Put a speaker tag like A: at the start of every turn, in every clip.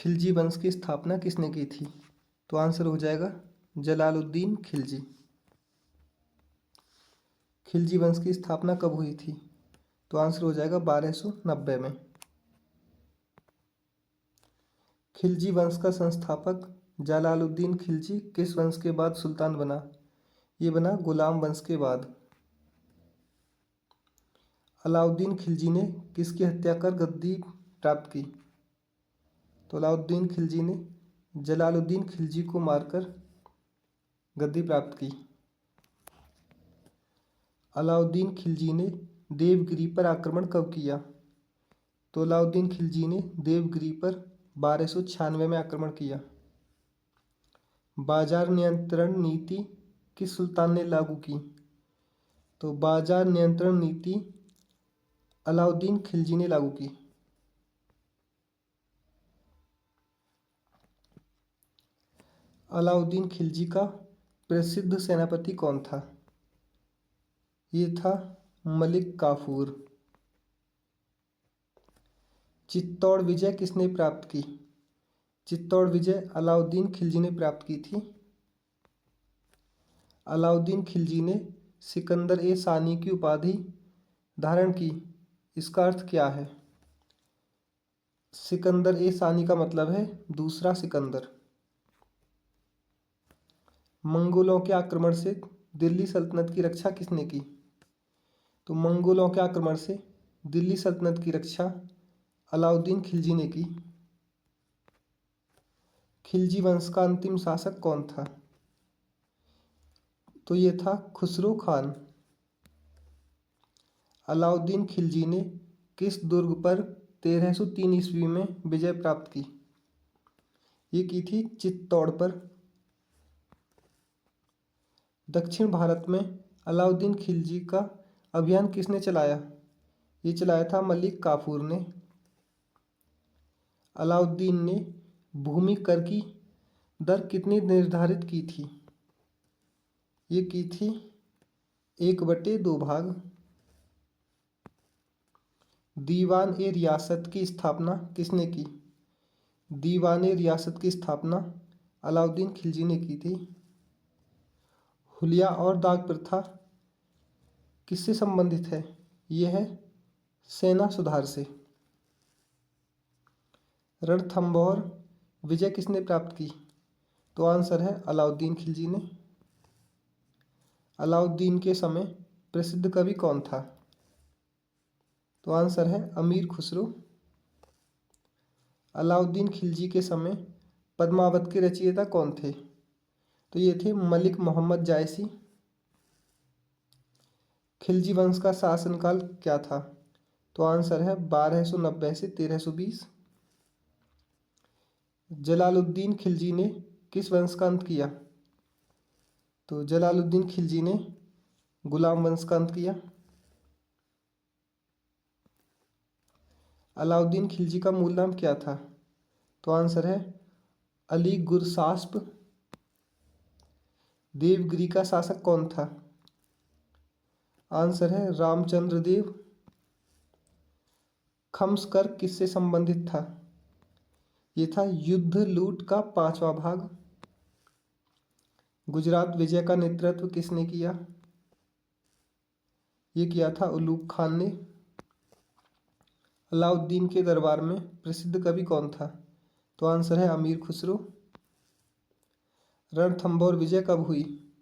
A: खिलजी वंश की स्थापना किसने की थी? तो आंसर हो जाएगा जलालुद्दीन खिलजी। खिलजी वंश की स्थापना कब हुई थी? तो आंसर हो जाएगा 1290 में। खिलजी वंश का संस्थापक जलालुद्दीन खिलजी किस वंश के बाद सुल्तान बना? ये बना गुलाम वंश के बाद। अलाउद्दीन खिलजी ने किसकी हत्या कर गद्दी प्राप्त की? तो अलाउद्दीन खिलजी ने जलालुद्दीन खिलजी को मारकर गद्दी प्राप्त की। अलाउद्दीन खिलजी ने देवगिरी पर आक्रमण कब किया? तो अलाउद्दीन खिलजी ने देवगिरी पर 1296 में आक्रमण किया। बाजार नियंत्रण नीति किस सुल्तान ने लागू की? तो बाजार नियंत्रण नीति अलाउद्दीन खिलजी ने लागू की। अलाउद्दीन खिलजी का प्रसिद्ध सेनापति कौन था? ये था मलिक काफूर। चित्तौड़ विजय किसने प्राप्त की? चित्तौड़ विजय अलाउद्दीन खिलजी ने प्राप्त की थी। अलाउद्दीन खिलजी ने सिकंदर ए सानी की उपाधि धारण की, इसका अर्थ क्या है? सिकंदर ए सानी का मतलब है दूसरा सिकंदर। मंगोलों के आक्रमण से दिल्ली सल्तनत की रक्षा किसने की? तो मंगोलों के आक्रमण से दिल्ली सल्तनत की रक्षा अलाउद्दीन खिलजी ने की। खिलजी वंश का अंतिम शासक कौन था? तो ये था खुसरो खान। अलाउद्दीन खिलजी ने किस दुर्ग पर 1303 ईस्वी में विजय प्राप्त की? ये की थी चित्तौड़ पर। दक्षिण भारत में अलाउद्दीन खिलजी का अभियान किसने चलाया? ये चलाया था मलिक काफूर ने। अलाउद्दीन ने भूमि कर की दर कितनी निर्धारित की थी? ये की थी 1/2 भाग। दीवान ए रियासत की स्थापना किसने की? दीवान ए रियासत की स्थापना अलाउद्दीन खिलजी ने की थी। हुलिया और दाग प्रथा किससे संबंधित है? यह है सेना सुधार से। रणथंभौर विजय किसने प्राप्त की? तो आंसर है अलाउद्दीन खिलजी ने। अलाउद्दीन के समय प्रसिद्ध कवि कौन था? तो आंसर है अमीर खुसरो। अलाउद्दीन खिलजी के समय पद्मावत के रचयिता कौन थे? तो ये थे मलिक मोहम्मद जायसी। खिलजी वंश का शासनकाल क्या था? तो आंसर है 1290 से 1320। जलालुद्दीन खिलजी ने किस वंश का अंत किया? तो जलालुद्दीन खिलजी ने गुलाम वंश का अंत किया। अलाउद्दीन खिलजी का मूल नाम क्या था? तो आंसर है अली गुरसास्प। देवगिरी का शासक कौन था? आंसर है रामचंद्र देव। खम्सकर किससे संबंधित था? ये था युद्ध लूट का 5वां भाग। गुजरात विजय का नेतृत्व किसने किया? ये किया था उलूग खान ने। अलाउद्दीन के दरबार में प्रसिद्ध कवि कौन था? तो आंसर है अमीर खुसरो। रणथंभौर विजय कब हुई?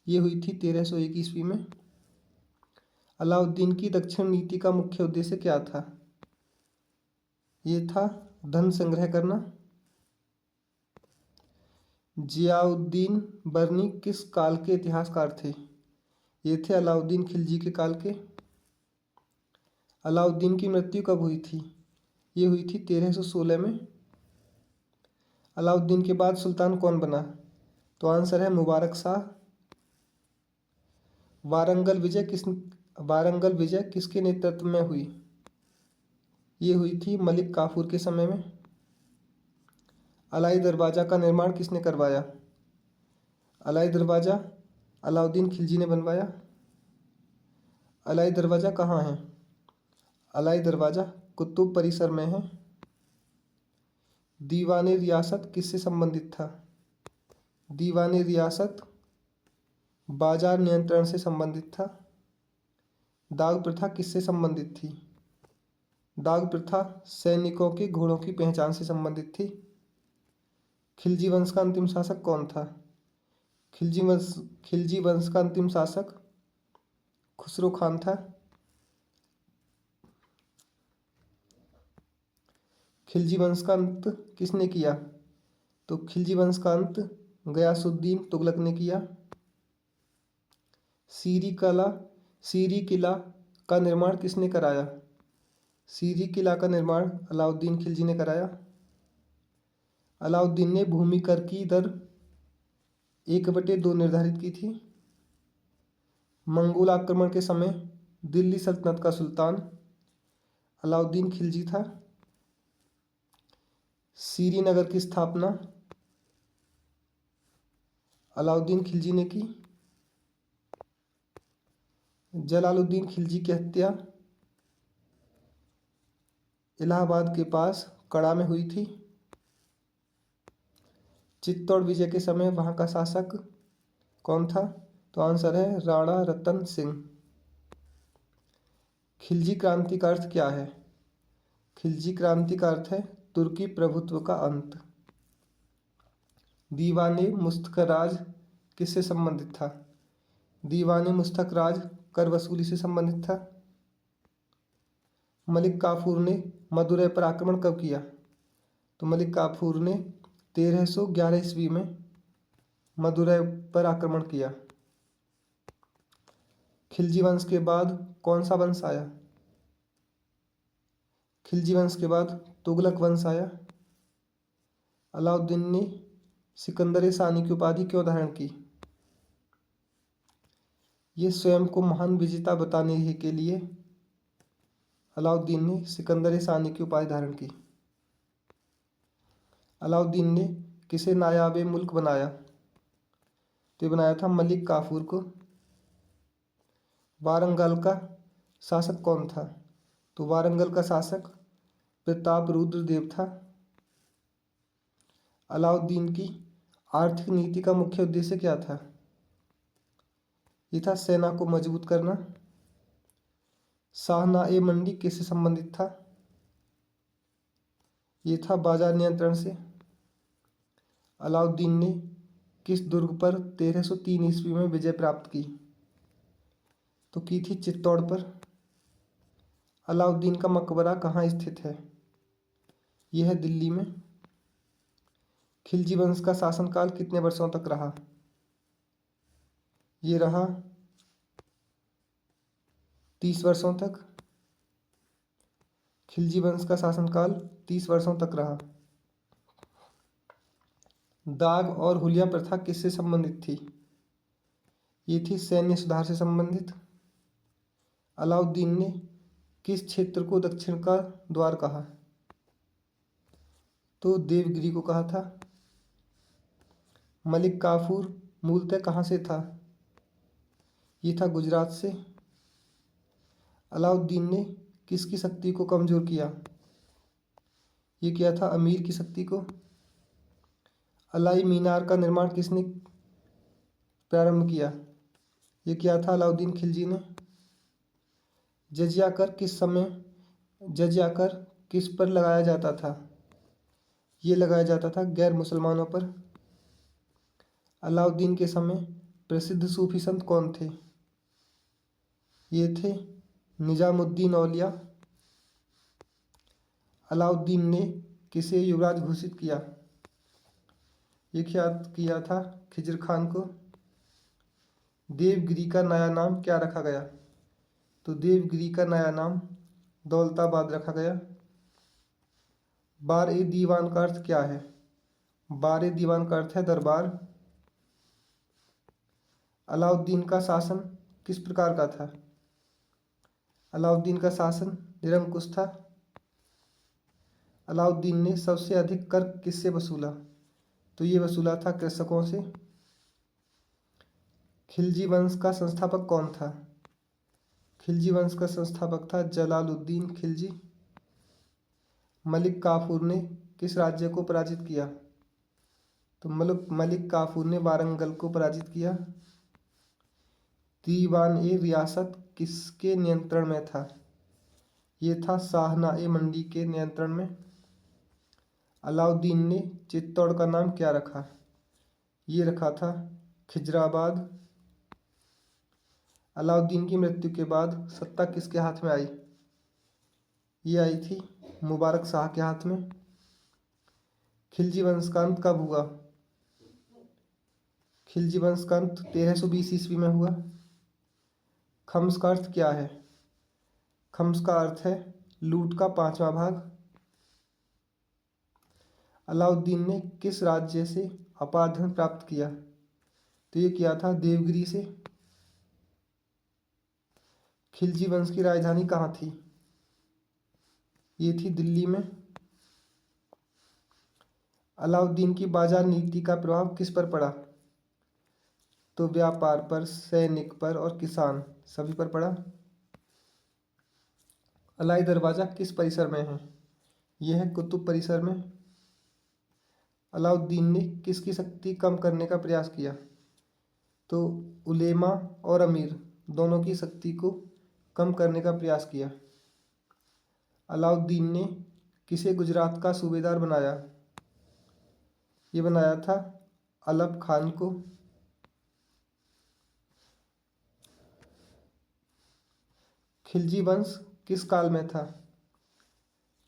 A: ये हुई थी 1301 ईस्वी में। अलाउद्दीन की दक्षिण नीति का मुख्य उद्देश्य क्या था? ये था धन संग्रह करना। जियाउद्दीन बर्नी किस काल के इतिहासकार थे? ये थे अलाउद्दीन खिलजी के काल के। अलाउद्दीन की मृत्यु कब हुई थी? ये हुई थी 1316 में। अलाउद्दीन के बाद सुल्तान कौन बना? तो आंसर है मुबारक शाह। वारंगल विजय किसके नेतृत्व में हुई? ये हुई थी मलिक काफूर के समय में। अलाई दरवाजा का निर्माण किसने करवाया? अलाई दरवाजा अलाउद्दीन खिलजी ने बनवाया। अलाई दरवाजा कहाँ है? अलाई दरवाजा कुतुब परिसर में है। दीवाने रियासत किससे संबंधित था? दीवाने रियासत बाजार नियंत्रण से संबंधित था। दाग प्रथा किससे संबंधित थी? दाग प्रथा सैनिकों के घोड़ों की पहचान से संबंधित थी। खिलजी वंश का अंतिम शासक कौन था? खिलजी वंश का अंतिम शासक खुसरो खान था। खिलजी वंश का अंत किसने किया? तो खिलजी वंश का अंत गयासुद्दीन तुगलक ने किया। सीरी किला का निर्माण किसने कराया? सीरी किला का निर्माण अलाउद्दीन खिलजी ने कराया। अलाउद्दीन ने भूमि कर की दर 1/2 निर्धारित की थी। मंगोल आक्रमण के समय दिल्ली सल्तनत का सुल्तान अलाउद्दीन खिलजी था। श्रीनगर की स्थापना अलाउद्दीन खिलजी ने की। जलालुद्दीन खिलजी की हत्या इलाहाबाद के पास कड़ा में हुई थी। चित्तौड़ विजय के समय वहां का शासक कौन था? तो आंसर है राणा रतन सिंह। खिलजी क्रांति का अर्थ क्या है? खिलजी क्रांति का अर्थ है तुर्की प्रभुत्व का अंत। दीवाने मुस्तक राज किससे संबंधित था? दीवाने मुस्तक राज कर वसूली से संबंधित था। मलिक काफूर ने मदुरै पर आक्रमण कब किया? तो मलिक काफूर ने 1311 ईस्वी में मदुरै पर आक्रमण किया। खिलजी वंश के बाद कौन सा वंश आया? खिलजी वंश के बाद तुगलक वंश आया। अलाउद्दीन ने सिकंदर सानी की उपाधि क्यों धारण की? ये स्वयं को महान विजेता बताने के लिए अलाउद्दीन ने सिकंदर सानी की उपाधि धारण की। अलाउद्दीन ने किसे नायाब मुल्क बनाया? तो ये बनाया था मलिक काफूर को। वारंगल का शासक कौन था? तो वारंगल का शासक प्रताप रुद्र देव था। अलाउद्दीन की आर्थिक नीति का मुख्य उद्देश्य क्या था? ये था सेना को मजबूत करना। शाहनाए मंडी किससे संबंधित था? ये था बाजार नियंत्रण से। अलाउद्दीन ने किस दुर्ग पर 1303 ईस्वी में विजय प्राप्त की? तो की थी चित्तौड़ पर। अलाउद्दीन का मकबरा कहाँ स्थित है? यह है दिल्ली में। खिलजी वंश का शासनकाल कितने वर्षों तक रहा? ये रहा 30 वर्षों तक। खिलजी वंश का शासनकाल 30 वर्षों तक रहा। दाग और हुलिया प्रथा किससे संबंधित थी? ये थी सैन्य सुधार से संबंधित। अलाउद्दीन ने किस क्षेत्र को दक्षिण का द्वार कहा? तो देवगिरी को कहा था। मलिक काफूर मूलतः कहाँ से था? ये था गुजरात से। अलाउद्दीन ने किसकी शक्ति को कमजोर किया? ये किया था अमीर की शक्ति को। अलाई मीनार का निर्माण किसने प्रारंभ किया? ये किया था अलाउद्दीन खिलजी ने। जजिया कर किस पर लगाया जाता था? ये लगाया जाता था गैर मुसलमानों पर। अलाउद्दीन के समय प्रसिद्ध सूफी संत कौन थे? ये थे निजामुद्दीन औलिया। अलाउद्दीन ने किसे युवराज घोषित किया? ये किया था खिजर खान को। देवगिरी का नया नाम क्या रखा गया? तो देवगिरी का नया नाम दौलताबाद रखा गया। बार-ए दीवान का अर्थ क्या है? बार-ए दीवान का अर्थ है दरबार। अलाउद्दीन का शासन किस प्रकार का था? अलाउद्दीन का शासन निरंकुश था। अलाउद्दीन ने सबसे अधिक कर किससे वसूला? तो ये वसूला था कृषकों से। खिलजी वंश का संस्थापक कौन था? खिलजी वंश का संस्थापक था जलालुद्दीन खिलजी। मलिक काफूर ने किस राज्य को पराजित किया? तो मलिक काफूर ने वारंगल को पराजित किया। दीवान ए रियासत किसके नियंत्रण में था? ये था शाहना ए मंडी के नियंत्रण में। अलाउद्दीन ने चित्तौड़ का नाम क्या रखा? ये रखा था खिजराबाद। अलाउद्दीन की मृत्यु के बाद सत्ता किसके हाथ में आई? ये आई थी मुबारक शाह के हाथ में। खिलजी वंश का अंत कब हुआ? खिलजी वंश का अंत 1320 ईस्वी में हुआ। खम्स का अर्थ क्या है? खम्स का अर्थ है लूट का 5वां भाग। अलाउद्दीन ने किस राज्य से अपार धन प्राप्त किया? तो ये किया था देवगिरी से। खिलजी वंश की राजधानी कहाँ थी? ये थी दिल्ली में। अलाउद्दीन की बाजार नीति का प्रभाव किस पर पड़ा? तो व्यापार पर, सैनिक पर और किसान सभी पर पड़ा। अलाई दरवाजा किस परिसर में है? यह है कुतुब परिसर में। अलाउद्दीन ने किसकी शक्ति कम करने का प्रयास किया? तो उलेमा और अमीर दोनों की शक्ति को कम करने का प्रयास किया। अलाउद्दीन ने किसे गुजरात का सूबेदार बनाया? ये बनाया था अलप खान को। खिलजी वंश किस काल में था?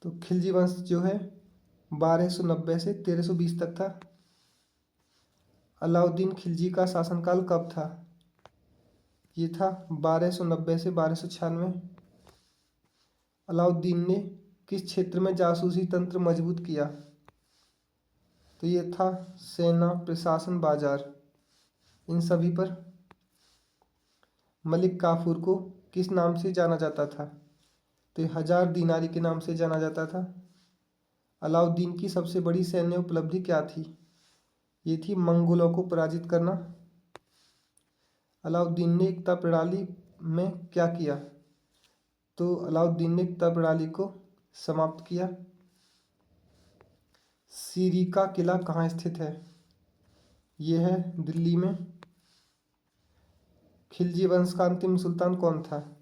A: तो खिलजी वंश जो है 1290 से 1320 तक था। अलाउद्दीन खिलजी का शासनकाल कब था? ये था 1290 से 1296। अलाउद्दीन ने किस क्षेत्र में जासूसी तंत्र मजबूत किया? तो ये था सेना, प्रशासन, बाजार, इन सभी पर। मलिक काफूर को किस नाम से जाना जाता था? तो 1000 दीनारी के नाम से जाना जाता था। अलाउद्दीन की सबसे बड़ी सैन्य उपलब्धि क्या थी? ये थी मंगोलों को पराजित करना। अलाउद्दीन ने एकता प्रणाली में क्या किया? तो अलाउद्दीन ने एकता प्रणाली को समाप्त किया। सीरी का किला कहाँ स्थित है? यह है दिल्ली में। खिलजी वंश का अंतिम सुल्तान कौन था?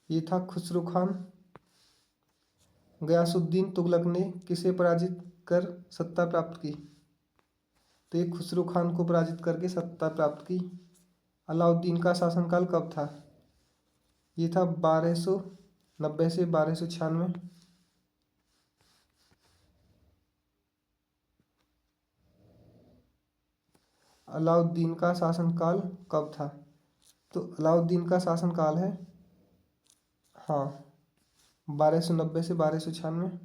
A: ये था खुसरो खान। गयासुद्दीन तुगलक ने किसे पराजित कर सत्ता प्राप्त की? तो ये खुसरो खान को पराजित करके सत्ता प्राप्त की। अलाउद्दीन का शासनकाल कब था? ये था 1290 से 1296। अलाउद्दीन का शासनकाल कब था? तो अलाउद्दीन का शासनकाल है, हाँ, 1290 से 1296।